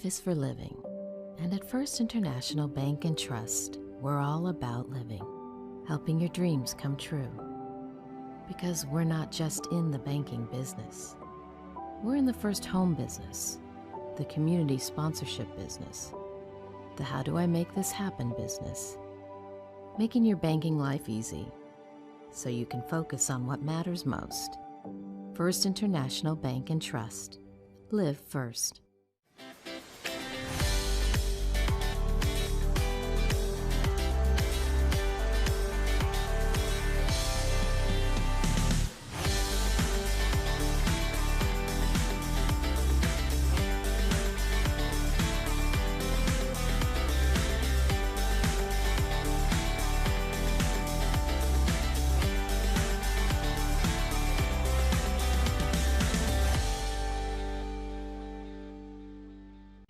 Life is for living, and at First International Bank and Trust, we're all about living, helping your dreams come true. Because we're not just in the banking business. We're in the first home business, the community sponsorship business, the how do I make this happen business, making your banking life easy so you can focus on what matters most. First International Bank and Trust. Live first.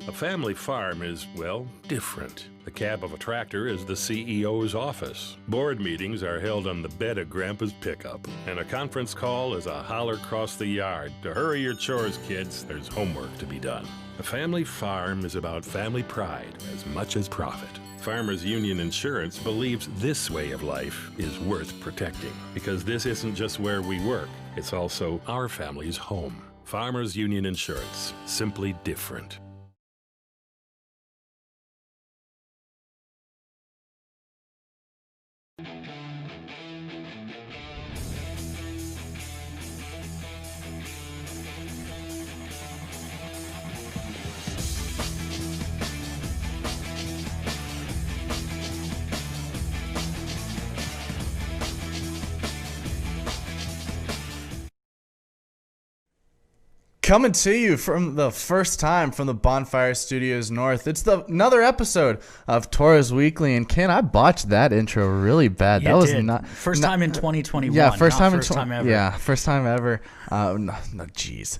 A family farm is, well, different. The cab of a tractor is the CEO's office. Board meetings are held on the bed of Grandpa's pickup. And a conference call is a holler across the yard to hurry your chores, kids, there's homework to be done. A family farm is about family pride as much as profit. Farmers Union Insurance believes this way of life is worth protecting because this isn't just where we work, it's also our family's home. Farmers Union Insurance, simply different. Coming to you from the first time from the Bonfire Studios North. It's another episode of Tauros Weekly. And Ken, I botched that intro really bad. You that was did. not first time in 2021. Yeah, first time ever. Yeah, first time ever. Jeez.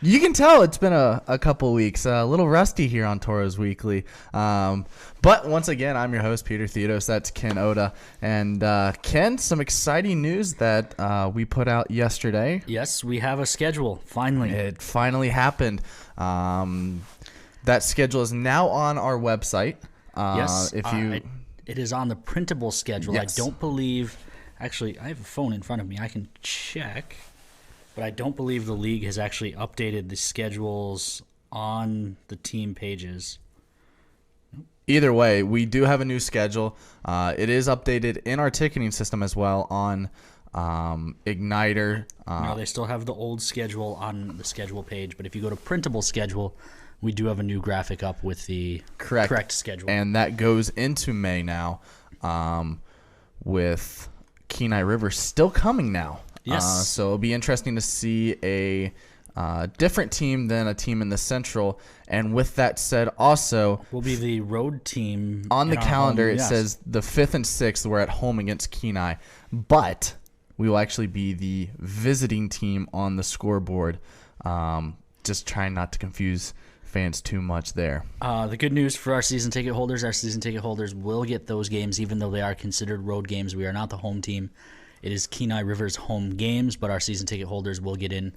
You can tell it's been a couple weeks. A little rusty here on Tauros Weekly. But once again, I'm your host, Peter Theodos. That's Ken Oda. And Ken, some exciting news that we put out yesterday. Yes, we have a schedule, finally. It finally happened. That schedule is now on our website. Yes, it is on the printable schedule. Yes. I don't believe... Actually, I have a phone in front of me. I can check. But I don't believe the league has actually updated the schedules on the team pages. Either way, we do have a new schedule. It is updated in our ticketing system as well on Igniter. No, they still have the old schedule on the schedule page. But if you go to printable schedule, we do have a new graphic up with the correct schedule. And that goes into May now with Kenai River still coming now. Yes. So it'll be interesting to see a different team than a team in the Central. And with that said, also will be the road team on the calendar. Home, it says the 5th and 6th we're at home against Kenai, but we will actually be the visiting team on the scoreboard. Just trying not to confuse fans too much there. The good news for our season ticket holders will get those games, even though they are considered road games. We are not the home team. It is Kenai River's home games, but our season ticket holders will get in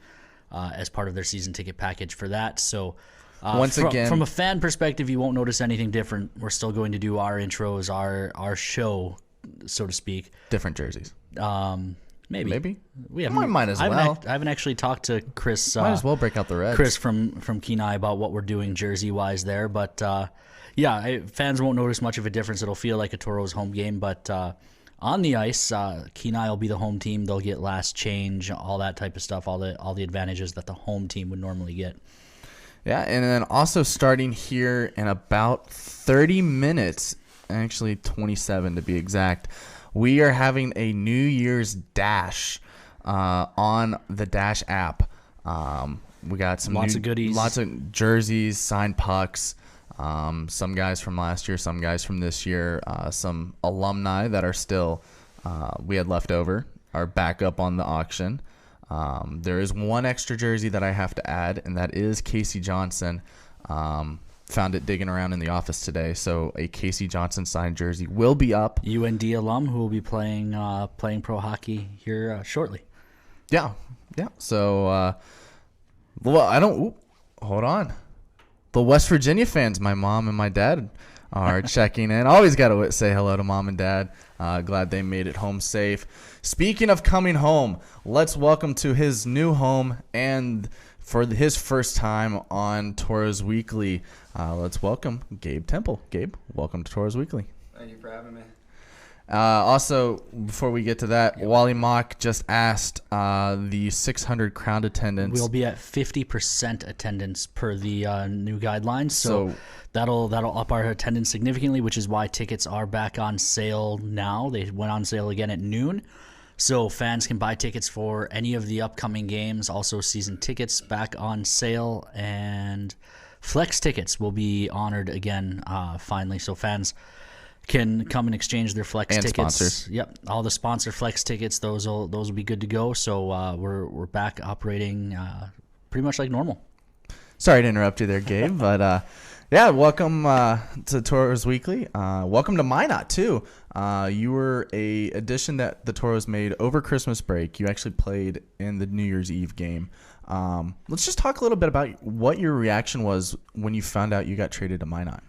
as part of their season ticket package for that. So once again, from a fan perspective, you won't notice anything different. We're still going to do our intros, our show, so to speak. Different jerseys. Maybe. We might as well. I haven't actually talked to Chris. Might as well break out the Reds. Chris from Kenai about what we're doing jersey-wise there. But, fans won't notice much of a difference. It'll feel like a Tauros home game. But on the ice, Kenai will be the home team. They'll get last change, all that type of stuff, all the advantages that the home team would normally get. Yeah, and then also starting here in about 30 minutes, actually 27 to be exact, we are having a New Year's Dash on the Dash app. We got some lots of goodies, lots of jerseys, signed pucks. Some guys from last year, some guys from this year, some alumni that are still we had left over are back up on the auction. There is one extra jersey that I have to add, and that is Casey Johnson. Found it digging around in the office today, so a Casey Johnson signed jersey will be up. UND alum who will be playing pro hockey here shortly. Yeah. So, hold on. The West Virginia fans, my mom and my dad, are checking in. Always got to say hello to mom and dad. Glad they made it home safe. Speaking of coming home, let's welcome to his new home and for his first time on Tauros Weekly, let's welcome Gabe Temple. Gabe, welcome to Tauros Weekly. Thank you for having me. Also, before we get to that, Wally Mock just asked the 600 crowd attendance. We'll be at 50% attendance per the new guidelines, so that'll up our attendance significantly, which is why tickets are back on sale now. They went on sale again at noon, so fans can buy tickets for any of the upcoming games. Also, season tickets back on sale, and flex tickets will be honored again finally, so fans can come and exchange their flex and tickets. Sponsors. Yep, all the sponsor flex tickets. Those will be good to go. So we're back operating pretty much like normal. Sorry to interrupt you there, Gabe, but welcome to Tauros Weekly. Welcome to Minot too. You were a addition that the Tauros made over Christmas break. You actually played in the New Year's Eve game. Let's just talk a little bit about what your reaction was when you found out you got traded to Minot.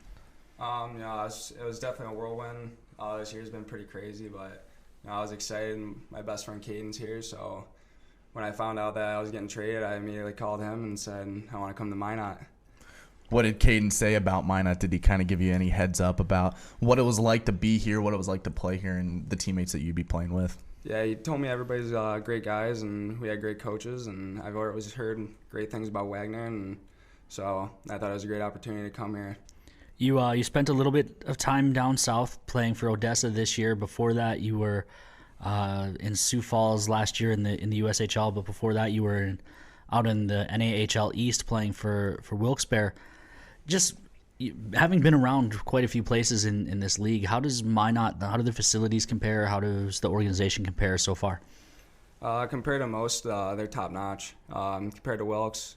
It was definitely a whirlwind. This year's been pretty crazy, but I was excited. My best friend Caden's here, so when I found out that I was getting traded, I immediately called him and said, I want to come to Minot. What did Caden say about Minot? Did he kind of give you any heads up about what it was like to be here, what it was like to play here, and the teammates that you'd be playing with? Yeah, he told me everybody's great guys, and we had great coaches, and I've always heard great things about Wagner, and so I thought it was a great opportunity to come here. You spent a little bit of time down south playing for Odessa this year. Before that, you were in Sioux Falls last year in the USHL, but before that, you were out in the NAHL East playing for Wilkes-Barre. Just having been around quite a few places in this league, how do the facilities compare? How does the organization compare so far? Compared to most, they're top notch. Compared to Wilkes,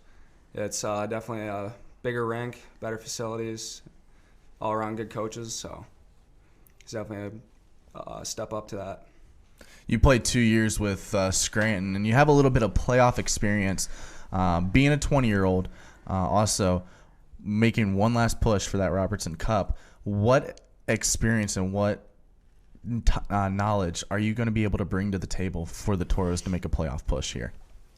it's definitely a bigger rink, better facilities, all around good coaches. So it's definitely a step up to that. You played 2 years with Scranton, and you have a little bit of playoff experience. Being a 20-year-old, also making one last push for that Robertson Cup. What experience and what knowledge are you going to be able to bring to the table for the Tauros to make a playoff push here?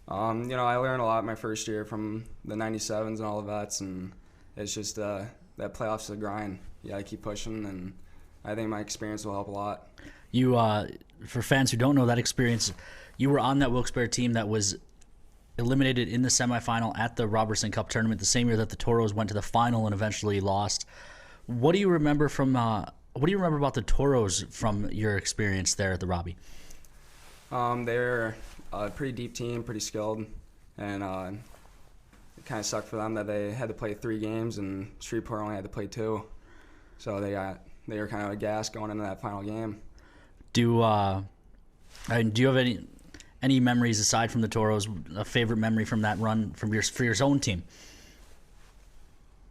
I learned a lot my first year from the 97s and all the vets, and it's just that playoffs is a grind. You got to keep pushing, and I think my experience will help a lot. You, for fans who don't know that experience, you were on that Wilkes-Barre team that was eliminated in the semifinal at the Robertson Cup tournament the same year that the Tauros went to the final and eventually lost. What do you remember about the Tauros from your experience there at the Robbie? They're a pretty deep team, pretty skilled, and it kind of sucked for them that they had to play 3 games and Shreveport only had to play 2. So they were kind of aghast going into that final game. Do you have any memories aside from the Tauros? A favorite memory from that run for your own team?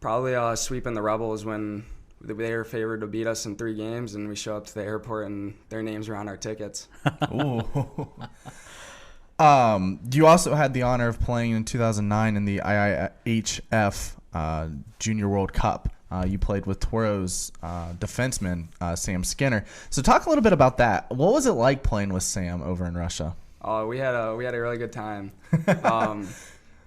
Probably sweeping the Rebels when they were favored to beat us in 3 games, and we show up to the airport and their names were on our tickets. Ooh. You also had the honor of playing in 2009 in the IIHF Junior World Cup. You played with Tauros defenseman Sam Skinner. So talk a little bit about that. What was it like playing with Sam over in Russia? We had a really good time.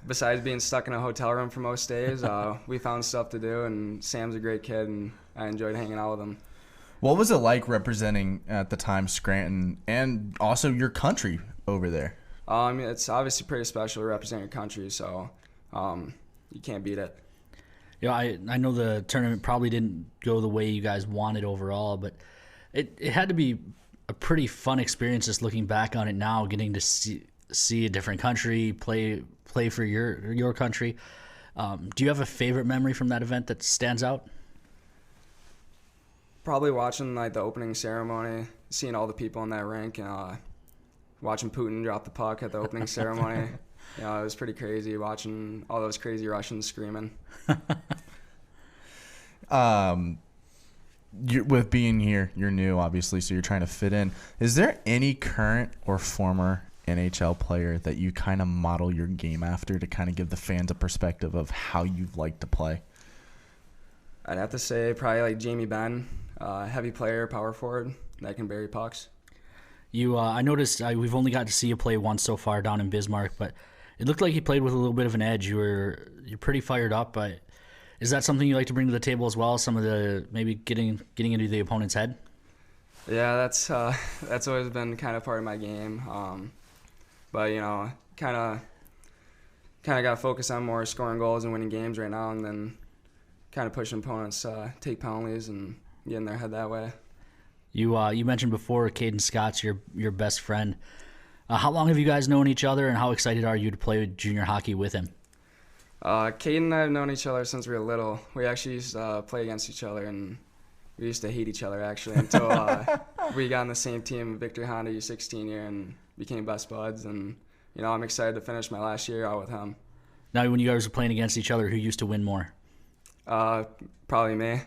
Besides being stuck in a hotel room for most days, we found stuff to do, and Sam's a great kid, and I enjoyed hanging out with him. What was it like representing at the time Scranton and also your country over there? It's obviously pretty special to represent your country, so you can't beat it. Yeah, I know the tournament probably didn't go the way you guys wanted overall, but it had to be a pretty fun experience just looking back on it now, getting to see a different country, play for your country. Do you have a favorite memory from that event that stands out? Probably watching the opening ceremony, seeing all the people in that rink, and watching Putin drop the puck at the opening ceremony. It was pretty crazy watching all those crazy Russians screaming. With being here, you're new, obviously, so you're trying to fit in. Is there any current or former NHL player that you kind of model your game after to kind of give the fans a perspective of how you like to play? I'd have to say probably like Jamie Benn, heavy player, power forward that can bury pucks. I noticed we've only got to see you play once so far down in Bismarck, but it looked like you played with a little bit of an edge. You're pretty fired up. But is that something you like to bring to the table as well? Some of the maybe getting into the opponent's head. Yeah, that's always been kind of part of my game. But kind of got to focus on more scoring goals and winning games right now, and then kind of pushing opponents take penalties and get in their head that way. You mentioned before Caden Scott's your best friend. How long have you guys known each other, and how excited are you to play junior hockey with him? Caden and I have known each other since we were little. We actually used to play against each other, and we used to hate each other actually until we got on the same team, Victory Honda U16 year, and became best buds. And I'm excited to finish my last year out with him. Now, when you guys were playing against each other, who used to win more? Probably me.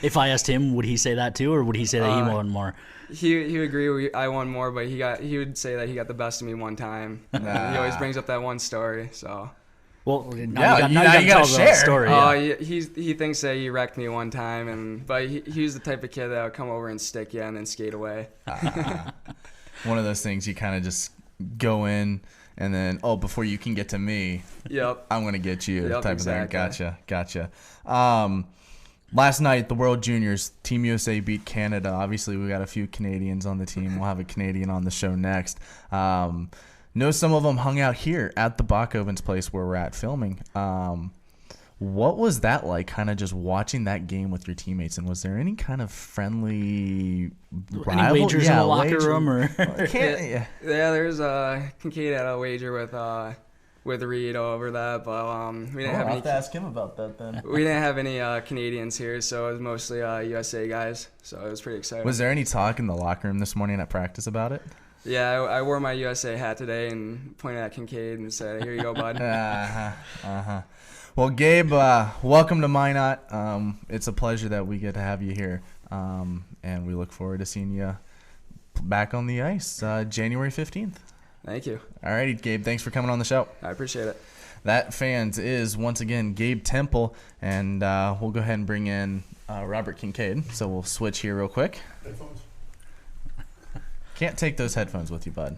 If I asked him, would he say that too, or would he say that he won more? He would agree I won more, but he would say that he got the best of me one time. He always brings up that one story. So. Well, now you got to share the story. He thinks that he wrecked me one time, but he was the type of kid that would come over and stick you and then skate away. One of those things you kind of just go in. And then, before you can get to me, yep, I'm going to get you type exactly. of thing. Gotcha. Last night, the World Juniors, Team USA beat Canada. Obviously, we got a few Canadians on the team. We'll have a Canadian on the show next. Know some of them hung out here at the Bachhoven's place where we're at filming. What was that like, kind of just watching that game with your teammates? And was there any kind of friendly any wagers in the locker room? Or yeah, there's Kincaid had a wager with with Reed over that, but we didn't have I'll any. have to ask him about that then. We didn't have any Canadians here, so it was mostly USA guys. So it was pretty exciting. Was there any talk in the locker room this morning at practice about it? Yeah, I wore my USA hat today and pointed at Kincaid and said, "Here you go, bud." Well, Gabe, welcome to Minot. It's a pleasure that we get to have you here, and we look forward to seeing you back on the ice January 15th. Thank you. All righty, Gabe, thanks for coming on the show. I appreciate it. That, fans, is once again Gabe Temple, and we'll go ahead and bring in Robert Kincaid. So we'll switch here real quick. Headphones? Can't take those headphones with you, bud.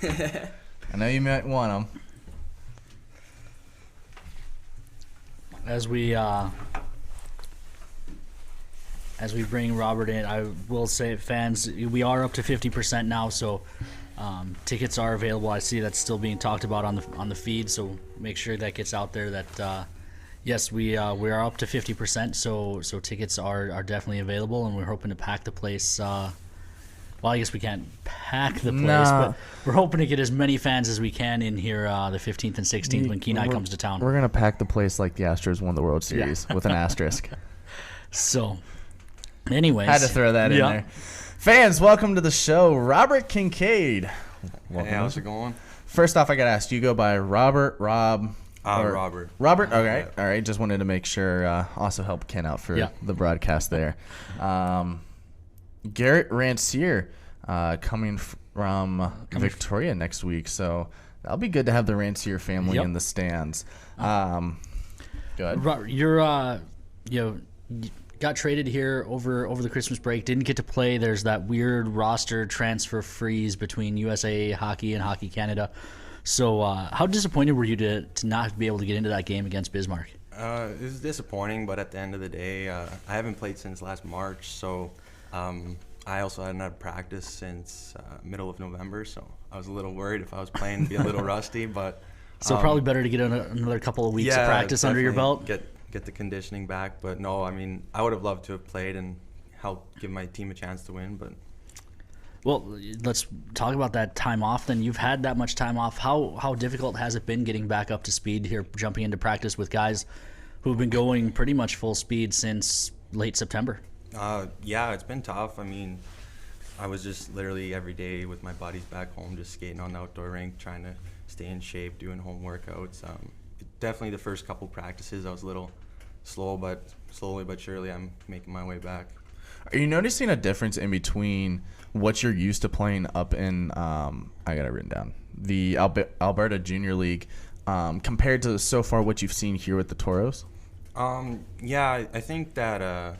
I know you might want them. As we bring Robert in, I will say, fans, we are up to 50% now, so tickets are available. I see that's still being talked about on the feed, so make sure that gets out there. That yes, we are up to 50%, so tickets are definitely available, and we're hoping to pack the place. Well, I guess we can't pack the place, but we're hoping to get as many fans as we can in here the 15th and 16th when Kincaid comes to town. We're going to pack the place like the Astros won the World Series with an asterisk. So, anyways. Had to throw that in there. Fans, welcome to the show. Robert Kincaid. Hey, how's it going? First off, I got to ask, do you go by Robert, Rob? Robert. Robert? Okay. All right. Just wanted to make sure. Also help Ken out for the broadcast there. Garrett Rancier coming from Victoria next week, so that'll be good to have the Rancier family in the stands. Go ahead. You got traded here over the Christmas break. Didn't get to play. There's that weird roster transfer freeze between USA Hockey and Hockey Canada. So how disappointed were you to not be able to get into that game against Bismarck? It was disappointing, but at the end of the day, I haven't played since last March, so I also hadn't had practice since middle of November, so I was a little worried if I was playing, be a little rusty. But so probably better to get another couple of weeks of practice under your belt. Get the conditioning back. But no, I mean, I would have loved to have played and help give my team a chance to win. But well, let's talk about that time off. Then you've had that much time off. How difficult has it been getting back up to speed here, jumping into practice with guys who've been going pretty much full speed since late September? Yeah, it's been tough. I mean, I was just literally every day with my buddies back home, just skating on the outdoor rink, trying to stay in shape, doing home workouts. Definitely the first couple practices, I was a little slow, but slowly but surely I'm making my way back. Are you noticing a difference in between what you're used to playing up in, I got it written down, the Alberta Junior League, compared to so far what you've seen here with the Tauros? Yeah, I think that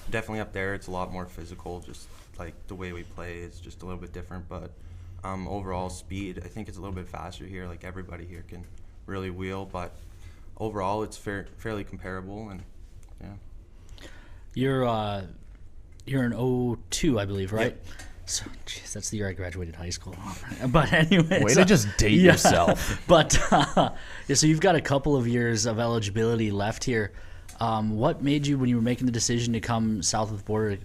definitely up there it's a lot more physical, just like the way we play is just a little bit different, but overall speed, I think it's a little bit faster here. Like everybody here can really wheel, but overall it's fairly comparable, and yeah. You're an 02, I believe, right? Yep. So, geez, that's the year I graduated high school. But anyway, way to just date yourself. But so you've got a couple of years of eligibility left here. What made you, when you were making the decision to come south of the border,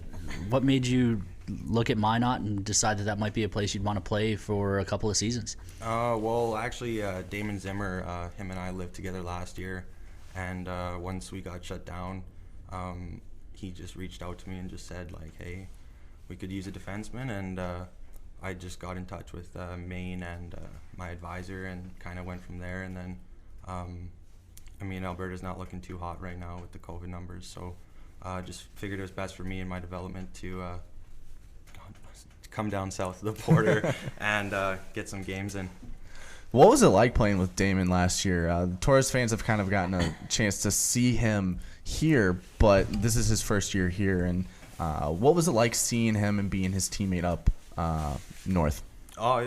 what made you look at Minot and decide that might be a place you'd want to play for a couple of seasons? Well, actually, Damon Zimmer, him and I lived together last year, and once we got shut down, he just reached out to me and just said, like, hey, we could use a defenseman, and I just got in touch with Maine and my advisor and kind of went from there, and then I mean, Alberta's not looking too hot right now with the COVID numbers, so just figured it was best for me and my development to come down south of the border and get some games in. What was it like playing with Damon last year? The Tauros fans have kind of gotten a chance to see him here, but this is his first year here. And what was it like seeing him and being his teammate up north? Oh, it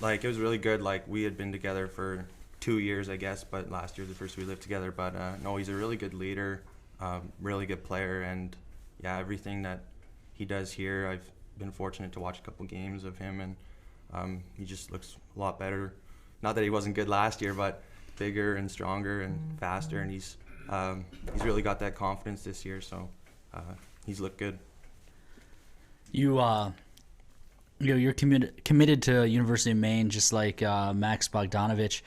was really good. Like, we had been together for 2 years, I guess, but last year was the first we lived together. But no, he's a really good leader, really good player, and yeah, everything that he does here, I've been fortunate to watch a couple games of him, and he just looks a lot better. Not that he wasn't good last year, but bigger and stronger and faster, and he's really got that confidence this year, so he's looked good. You're committed to University of Maine, just like Max Bogdanovich.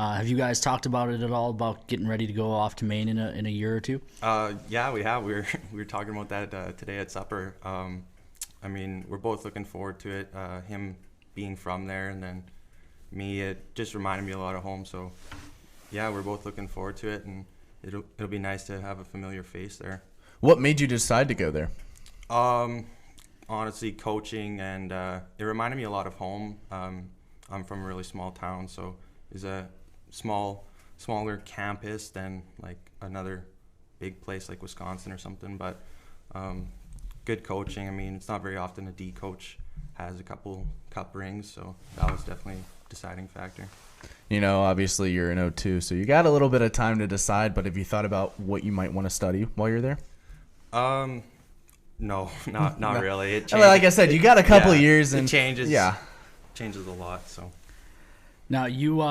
Have you guys talked about it at all, about getting ready to go off to Maine in a year or two? Yeah, we have. We were talking about that today at supper. I mean, we're both looking forward to it. Him being from there, and then me, it just reminded me a lot of home. So, yeah, we're both looking forward to it, and it'll be nice to have a familiar face there. What made you decide to go there? Honestly, coaching, and it reminded me a lot of home. I'm from a really small town, so it's a smaller campus than like another big place like Wisconsin or something. But good coaching. I mean, it's not very often a D coach has a couple cup rings, so that was definitely a deciding factor. You know, obviously you're an O2, so you got a little bit of time to decide, but have you thought about what you might want to study while you're there? No, not really. It changes. Like I said, you got a couple of years, and it changes. Yeah, changes a lot. So now you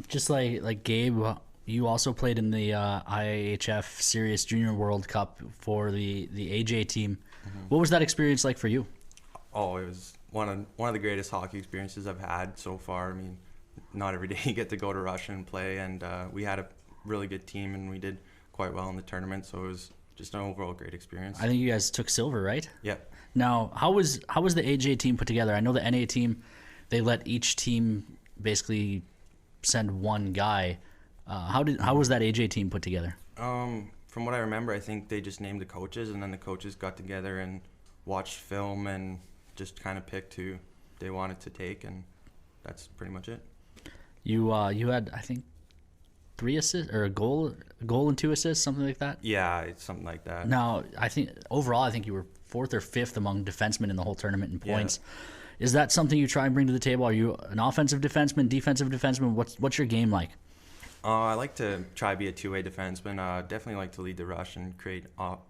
just like Gabe, you also played in the IHF Serious Junior World Cup for the AJ team. Mm-hmm. What was that experience like for you? Oh, it was one of the greatest hockey experiences I've had so far. I mean, not every day you get to go to Russia and play, and we had a really good team, and we did quite well in the tournament. So it was just an overall great experience. I think you guys took silver, right? Yep. Now, how was the AJ team put together? I know the NA team, they let each team basically send one guy. How was that AJ team put together? From what I remember, I think they just named the coaches, and then the coaches got together and watched film and just kind of picked who they wanted to take, and that's pretty much it. You had, I think, 3 assists or a goal and 2 assists, something like that. Yeah, it's something like that. Now, I think overall, you were 4th or 5th among defensemen in the whole tournament in points. Yeah. Is that something you try and bring to the table? Are you an offensive defenseman, defensive defenseman? What's your game like? I like to try to be a two-way defenseman. Definitely like to lead the rush and create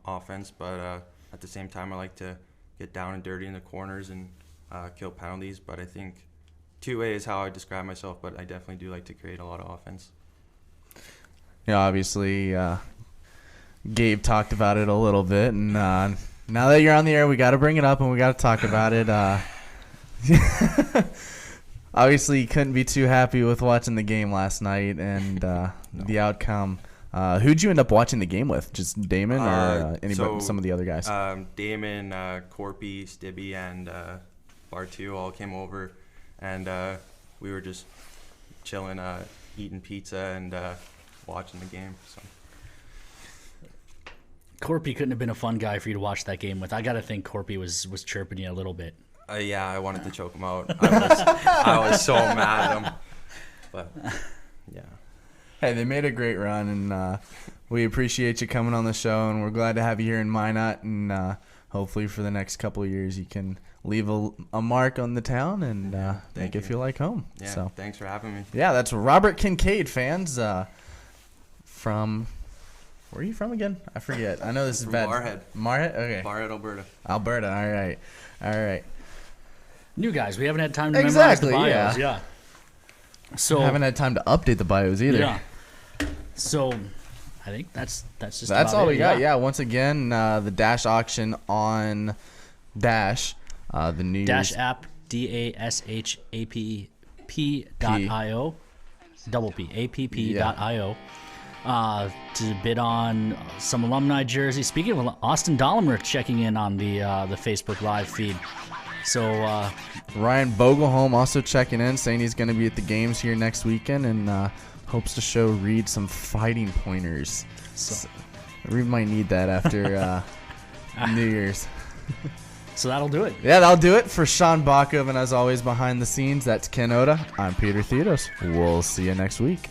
offense, but at the same time, I like to get down and dirty in the corners and kill penalties. But I think two-way is how I describe myself, but I definitely do like to create a lot of offense. Yeah, obviously, Gabe talked about it a little bit, and now that you're on the air, we got to bring it up and we got to talk about it. Obviously, you couldn't be too happy with watching the game last night and the outcome. Who'd you end up watching the game with? Just Damon or some of the other guys? Damon, Corpy, Stibby, and Bartu all came over, and we were just chilling, eating pizza and watching the game. So Corpy couldn't have been a fun guy for you to watch that game with. I gotta think Corpy was chirping you a little bit. Yeah, I wanted to choke him out. I was so mad at him. But yeah. Hey, they made a great run, and we appreciate you coming on the show, and we're glad to have you here in Minot, and hopefully for the next couple of years you can leave a mark on the town and make it feel like home. Yeah, so thanks for having me. Yeah, that's Robert Kincaid, fans. From where are you from again? I forget. I know this is bad. Marhead. Okay. Marhead, Alberta. Alberta. All right. New guys, we haven't had time to memorize the bios. Yeah. So haven't had time to update the bios either. Yeah. So I think that's that's all we got. Yeah. Once again, the Dash auction on Dash, the new Dash app, DASHAPP.io, double P, APP.io. To bid on some alumni jerseys. Speaking of Austin Dollimer checking in on the Facebook Live feed. So Ryan Vogelholm also checking in, saying he's going to be at the games here next weekend and hopes to show Reed some fighting pointers. So Reed might need that after New Year's. So that'll do it. Yeah, that'll do it for Sean Bakov, and as always behind the scenes, that's Ken Oda. I'm Peter Theodos. We'll see you next week.